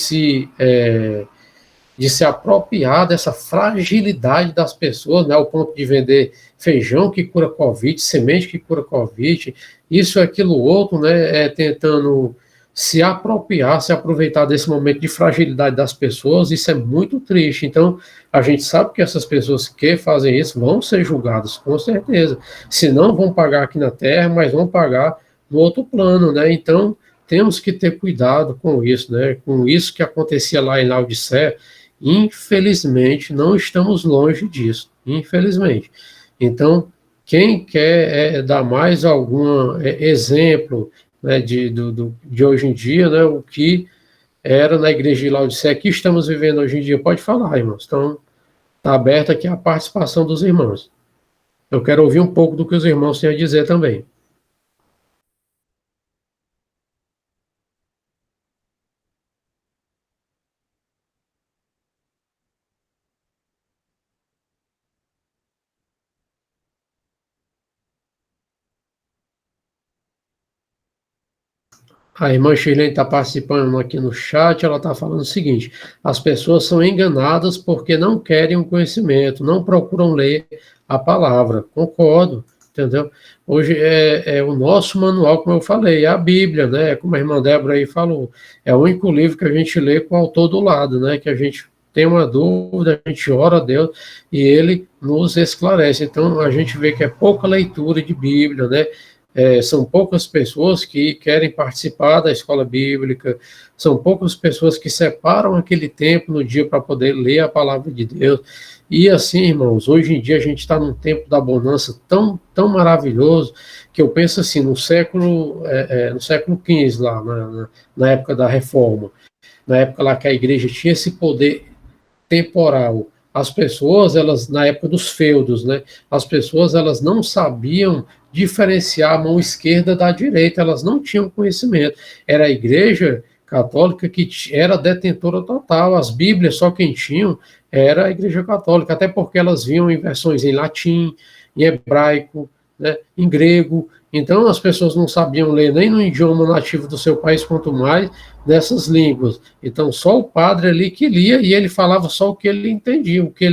[SPEAKER 1] se apropriar dessa fragilidade das pessoas, né, ao ponto de vender feijão que cura Covid, semente que cura Covid, isso, aquilo, outro, né, tentando se apropriar, se aproveitar desse momento de fragilidade das pessoas. Isso é muito triste. Então, a gente sabe que essas pessoas que fazem isso vão ser julgadas, com certeza. Se não vão pagar aqui na Terra, mas vão pagar no outro plano, né? Então, temos que ter cuidado com isso, né? Com isso que acontecia lá em Laodiceia. Infelizmente, não estamos longe disso, infelizmente. Então, quem quer dar mais algum exemplo, né, de hoje em dia, né, o que era na igreja de Laodiceia, que estamos vivendo hoje em dia, pode falar, irmãos. Então, está aberta aqui a participação dos irmãos. Eu quero ouvir um pouco do que os irmãos têm a dizer também. A irmã Shirlene está participando aqui no chat, ela está falando o seguinte: as pessoas são enganadas porque não querem o conhecimento, não procuram ler a palavra. Concordo, entendeu? Hoje é o nosso manual, como eu falei, é a Bíblia, né? Como a irmã Débora aí falou, é o único livro que a gente lê com o autor do lado, né? Que a gente tem uma dúvida, a gente ora a Deus e ele nos esclarece. Então, a gente vê que é pouca leitura de Bíblia, né? São poucas pessoas que querem participar da escola bíblica, são poucas pessoas que separam aquele tempo no dia para poder ler a palavra de Deus. E assim, irmãos, hoje em dia a gente está num tempo da bonança tão, tão maravilhoso, que eu penso assim, no século XV, lá, na época da Reforma, na época lá que a igreja tinha esse poder temporal. As pessoas, elas, na época dos feudos, né, as pessoas, elas não sabiam diferenciar a mão esquerda da direita, elas não tinham conhecimento. Era a igreja católica que era detentora total, as Bíblias, só quem tinham era a igreja católica, até porque elas vinham em versões em latim, em hebraico, né, em grego. Então as pessoas não sabiam ler nem no idioma nativo do seu país, quanto mais nessas línguas. Então só o padre ali que lia, e ele falava só o que ele entendia, o que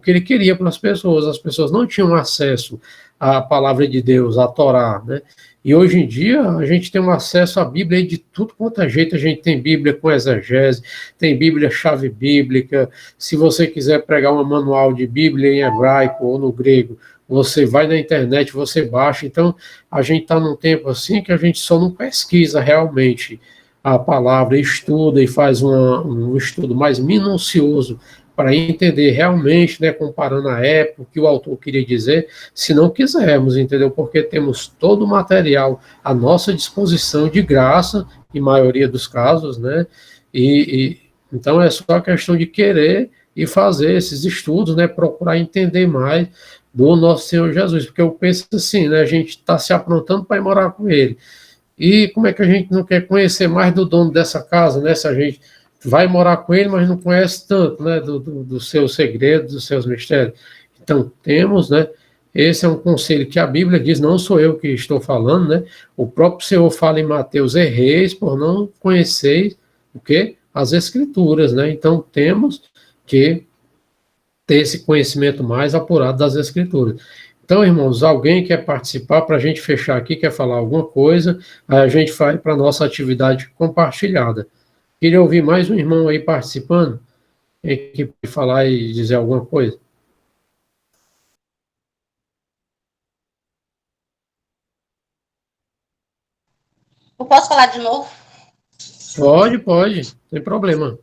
[SPEAKER 1] ele queria para as pessoas. As pessoas não tinham acesso à palavra de Deus, à Torá, né? E hoje em dia a gente tem um acesso à Bíblia de tudo quanto é jeito. A gente tem Bíblia com exegese, tem Bíblia chave bíblica. Se você quiser pregar um manual de Bíblia em hebraico ou no grego, você vai na internet, você baixa. Então, a gente está num tempo assim que a gente só não pesquisa realmente a palavra, estuda e faz um estudo mais minucioso para entender realmente, né, comparando a época, o que o autor queria dizer, se não quisermos, entendeu? Porque temos todo o material à nossa disposição de graça, em maioria dos casos, né? Então é só questão de querer e fazer esses estudos, né? Procurar entender mais do nosso Senhor Jesus, porque eu penso assim, né? A gente está se aprontando para ir morar com Ele. E como é que a gente não quer conhecer mais do dono dessa casa, né? Se a gente vai morar com ele, mas não conhece tanto, né? Dos seus segredos, dos seus mistérios. Então, temos, né? Esse é um conselho que a Bíblia diz, não sou eu que estou falando, né? O próprio Senhor fala em Mateus: erreis por não conheceis o quê? As Escrituras, né? Então, temos que ter esse conhecimento mais apurado das Escrituras. Então, irmãos, alguém quer participar para a gente fechar aqui, quer falar alguma coisa, aí a gente vai para a nossa atividade compartilhada. Queria ouvir mais um irmão aí participando, que pode falar e dizer alguma coisa.
[SPEAKER 3] Eu posso falar de novo?
[SPEAKER 1] Pode, sem problema.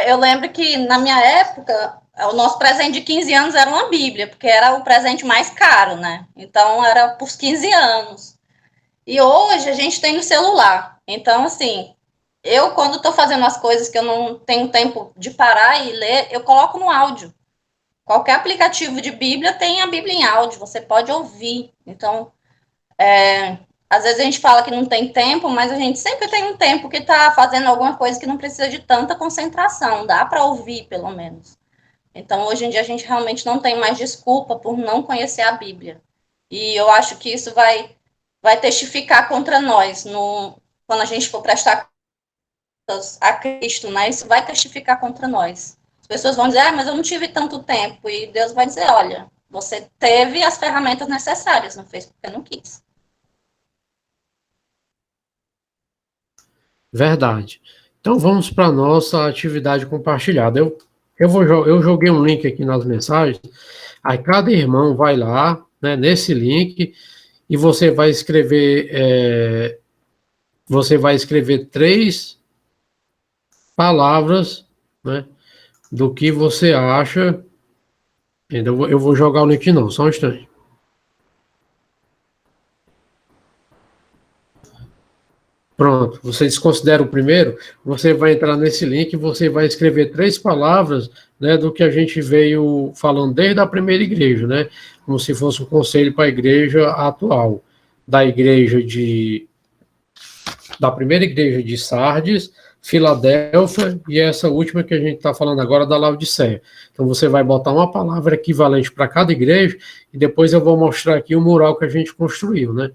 [SPEAKER 3] Eu lembro que na minha época, o nosso presente de 15 anos era uma Bíblia, porque era o presente mais caro, né? Então, era por 15 anos. E hoje a gente tem no celular. Então, assim, eu, quando estou fazendo as coisas que eu não tenho tempo de parar e ler, eu coloco no áudio. Qualquer aplicativo de Bíblia tem a Bíblia em áudio, você pode ouvir. Então, às vezes a gente fala que não tem tempo, mas a gente sempre tem um tempo que está fazendo alguma coisa que não precisa de tanta concentração, dá para ouvir, pelo menos. Então, hoje em dia, a gente realmente não tem mais desculpa por não conhecer a Bíblia. E eu acho que isso vai testificar contra nós, quando a gente for prestar contas a Cristo, né? Isso vai testificar contra nós. As pessoas vão dizer, mas eu não tive tanto tempo. E Deus vai dizer, olha, você teve as ferramentas necessárias, não fez porque não quis.
[SPEAKER 1] Verdade. Então vamos para a nossa atividade compartilhada. Eu joguei um link aqui nas mensagens, aí cada irmão vai lá, né, nesse link, e você vai escrever 3 palavras, né, do que você acha. Eu vou jogar o link não, só um instante. Pronto, você desconsidera o primeiro, você vai entrar nesse link e você vai escrever 3 palavras, né, do que a gente veio falando desde a primeira igreja, né, como se fosse um conselho para a igreja atual, da primeira igreja de Sardes, Filadélfia e essa última que a gente está falando agora da Laodiceia. Então você vai botar uma palavra equivalente para cada igreja e depois eu vou mostrar aqui o mural que a gente construiu, né.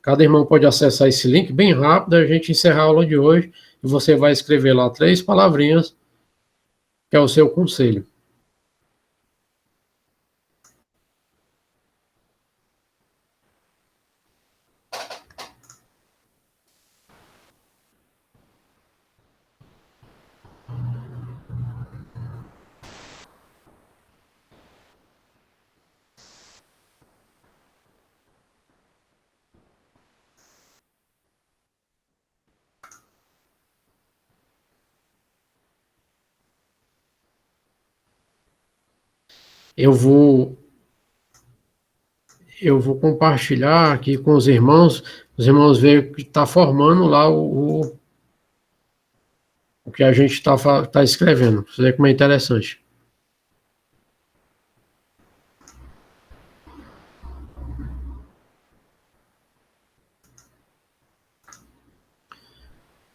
[SPEAKER 1] Cada irmão pode acessar esse link bem rápido, a gente encerrar a aula de hoje, e você vai escrever lá 3 palavrinhas, que é o seu conselho. Eu vou compartilhar aqui com os irmãos veem que está formando lá o que a gente está escrevendo. Você vê como é interessante.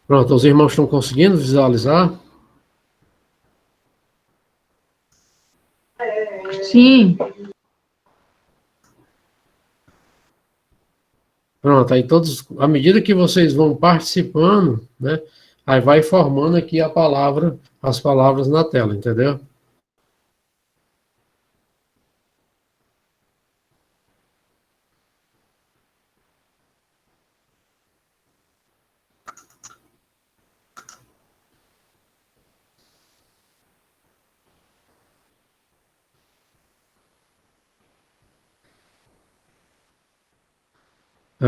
[SPEAKER 1] Pronto, os irmãos estão conseguindo visualizar?
[SPEAKER 5] Sim.
[SPEAKER 1] Pronto, aí todos, à medida que vocês vão participando, né, aí vai formando aqui as palavras na tela, entendeu?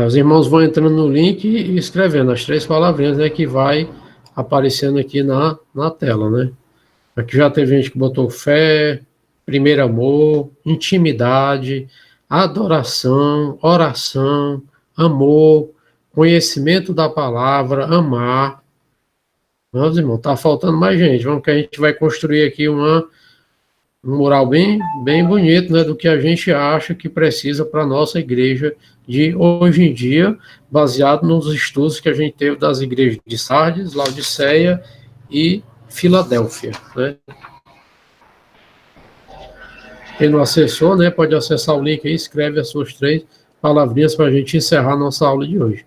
[SPEAKER 1] Os irmãos vão entrando no link e escrevendo as 3 palavrinhas, né, que vai aparecendo aqui na tela, né? Aqui já teve gente que botou fé, primeiro amor, intimidade, adoração, oração, amor, conhecimento da palavra, amar. Vamos, irmão, tá faltando mais gente. Vamos que a gente vai construir aqui um mural bem bonito, né, do que a gente acha que precisa para a nossa igreja de hoje em dia, baseado nos estudos que a gente teve das igrejas de Sardes, Laodiceia e Filadélfia, né. Quem não acessou, né, pode acessar o link aí, escreve as suas 3 palavrinhas para a gente encerrar a nossa aula de hoje.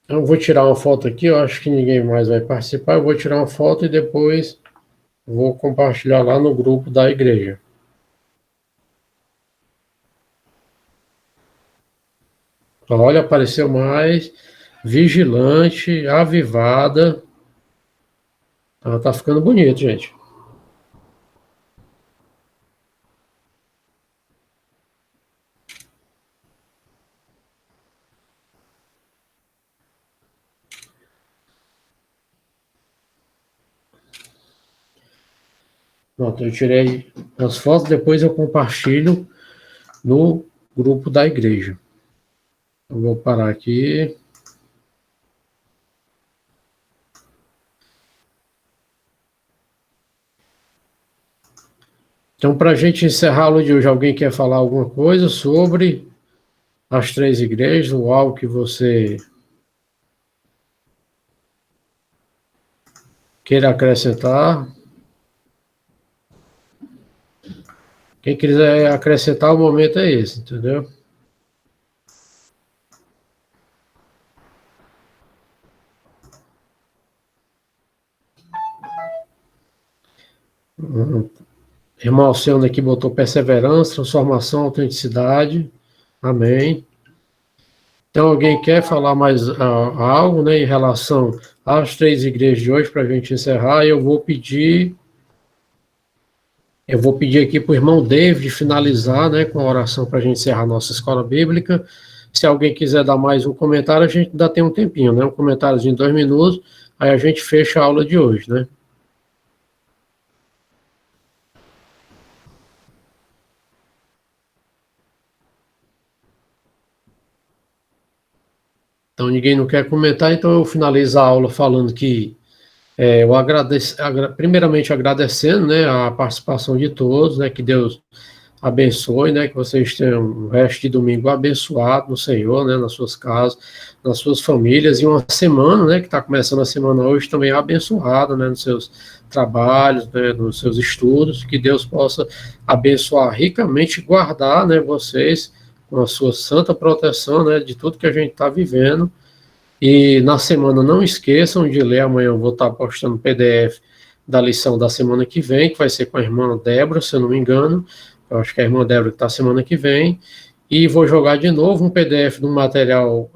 [SPEAKER 1] Eu vou tirar uma foto aqui, eu acho que ninguém mais vai participar, eu vou tirar uma foto e depois vou compartilhar lá no grupo da igreja. Olha, apareceu mais. Vigilante, avivada. Ela tá ficando bonito, gente. Pronto, eu tirei as fotos, depois eu compartilho no grupo da igreja. Eu vou parar aqui. Então, para a gente encerrar a aula de hoje, alguém quer falar alguma coisa sobre as 3 igrejas, ou algo que você queira acrescentar? Quem quiser acrescentar, o momento é esse, entendeu? Irmão Alciano aqui botou perseverança, transformação, autenticidade. Amém. Então, alguém quer falar mais algo, né, em relação às 3 igrejas de hoje, para a gente encerrar? Eu vou pedir aqui para o irmão David finalizar, né, com a oração para a gente encerrar a nossa escola bíblica. Se alguém quiser dar mais um comentário, a gente ainda tem um tempinho, né, um comentáriozinho de 2 minutos, aí a gente fecha a aula de hoje, né. Então, ninguém não quer comentar, então eu finalizo a aula falando que eu agradeço, primeiramente agradecendo, né, a participação de todos, né, que Deus abençoe, né, que vocês tenham um resto de domingo abençoado no Senhor, né, nas suas casas, nas suas famílias, e uma semana, né, que está começando a semana hoje também abençoada, né, nos seus trabalhos, né, nos seus estudos, que Deus possa abençoar ricamente e guardar, né, vocês com a sua santa proteção, né, de tudo que a gente está vivendo. E na semana não esqueçam de ler, amanhã eu vou estar postando o PDF da lição da semana que vem, que vai ser com a irmã Débora, se eu não me engano, eu acho que é a irmã Débora que está semana que vem, e vou jogar de novo um PDF do material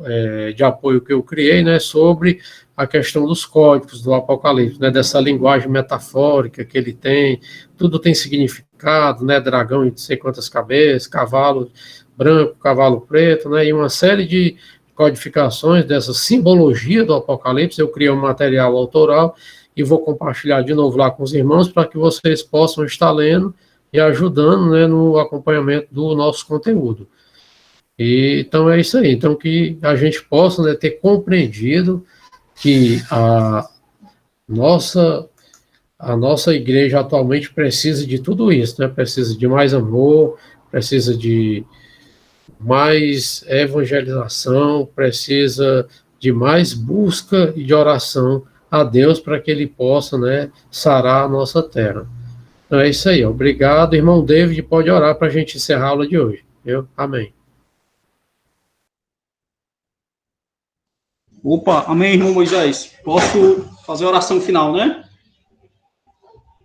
[SPEAKER 1] de apoio que eu criei, né, sobre a questão dos códigos do Apocalipse, né, dessa linguagem metafórica que ele tem, tudo tem significado, né, dragão e não sei quantas cabeças, cavalo branco, cavalo preto, né, e uma série de codificações dessa simbologia do Apocalipse. Eu criei um material autoral e vou compartilhar de novo lá com os irmãos para que vocês possam estar lendo e ajudando, né, no acompanhamento do nosso conteúdo. E, então é isso aí. Então que a gente possa, né, ter compreendido que a nossa igreja atualmente precisa de tudo isso, né? Precisa de mais amor, precisa de mais evangelização, precisa de mais busca e de oração a Deus para que Ele possa, né, sarar a nossa terra. Então é isso aí. Obrigado, irmão David. Pode orar para a gente encerrar a aula de hoje. Viu? Amém.
[SPEAKER 4] Opa, amém, irmão Moisés. Posso fazer a oração final, né?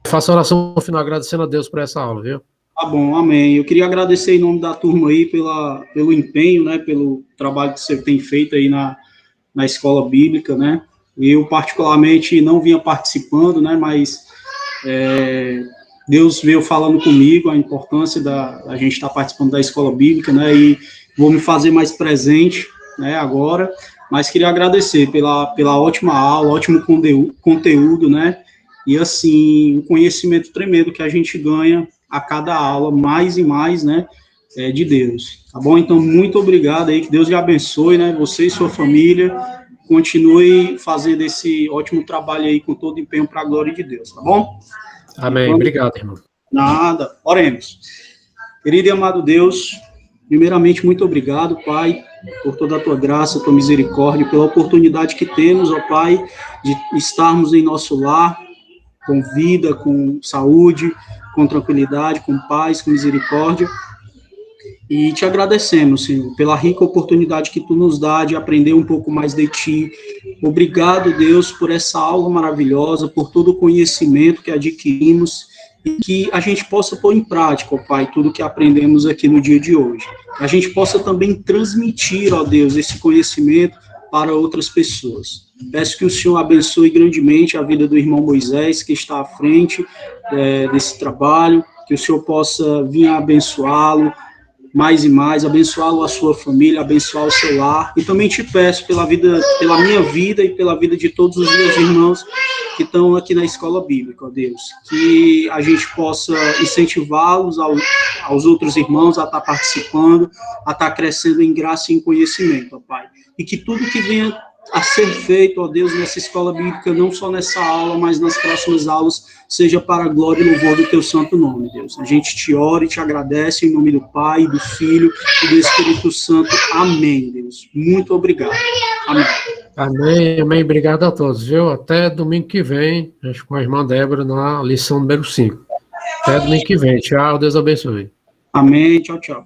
[SPEAKER 1] Faça a oração no final, agradecendo a Deus por essa aula, viu?
[SPEAKER 4] Tá bom, amém. Eu queria agradecer em nome da turma aí pelo empenho, né, pelo trabalho que você tem feito aí na escola bíblica, né? Eu, particularmente, não vinha participando, né, mas Deus veio falando comigo a importância da gente estar participando da escola bíblica, né, e vou me fazer mais presente, né, agora, mas queria agradecer pela ótima aula, ótimo conteúdo, né, e, assim, um conhecimento tremendo que a gente ganha a cada aula, mais e mais, né, de Deus, tá bom? Então, muito obrigado aí, que Deus lhe abençoe, né, você e sua família, continue fazendo esse ótimo trabalho aí com todo empenho para a glória de Deus, tá bom?
[SPEAKER 1] Amém,
[SPEAKER 4] Então,
[SPEAKER 1] obrigado, irmão.
[SPEAKER 4] Nada, oremos. Querido e amado Deus, primeiramente, muito obrigado, Pai, por toda a tua graça, tua misericórdia, pela oportunidade que temos, ó Pai, de estarmos em nosso lar, com vida, com saúde, com tranquilidade, com paz, com misericórdia, e te agradecemos, Senhor, pela rica oportunidade que tu nos dá de aprender um pouco mais de ti. Obrigado, Deus, por essa aula maravilhosa, por todo o conhecimento que adquirimos, e que a gente possa pôr em prática, ó Pai, tudo que aprendemos aqui no dia de hoje. A gente possa também transmitir, ó Deus, esse conhecimento para outras pessoas. Peço que o Senhor abençoe grandemente a vida do irmão Moisés, que está à frente desse trabalho, que o Senhor possa vir abençoá-lo mais e mais, abençoá-lo, a sua família, abençoar o seu lar, e também te peço pela minha vida e pela vida de todos os meus irmãos que estão aqui na escola bíblica, ó Deus, que a gente possa incentivá-los aos outros irmãos a estar participando, a estar crescendo em graça e em conhecimento, ó Pai, e que tudo que venha a ser feito, ó Deus, nessa escola bíblica, não só nessa aula, mas nas próximas aulas, seja para a glória e louvor do teu santo nome, Deus. A gente te ora e te agradece em nome do Pai, do Filho e do Espírito Santo. Amém, Deus. Muito obrigado. Amém.
[SPEAKER 1] Amém, amém. Obrigado a todos, viu? Até domingo que vem, acho com a irmã Débora na lição número 5. Até domingo que vem. Tchau, Deus abençoe.
[SPEAKER 4] Amém. Tchau, tchau.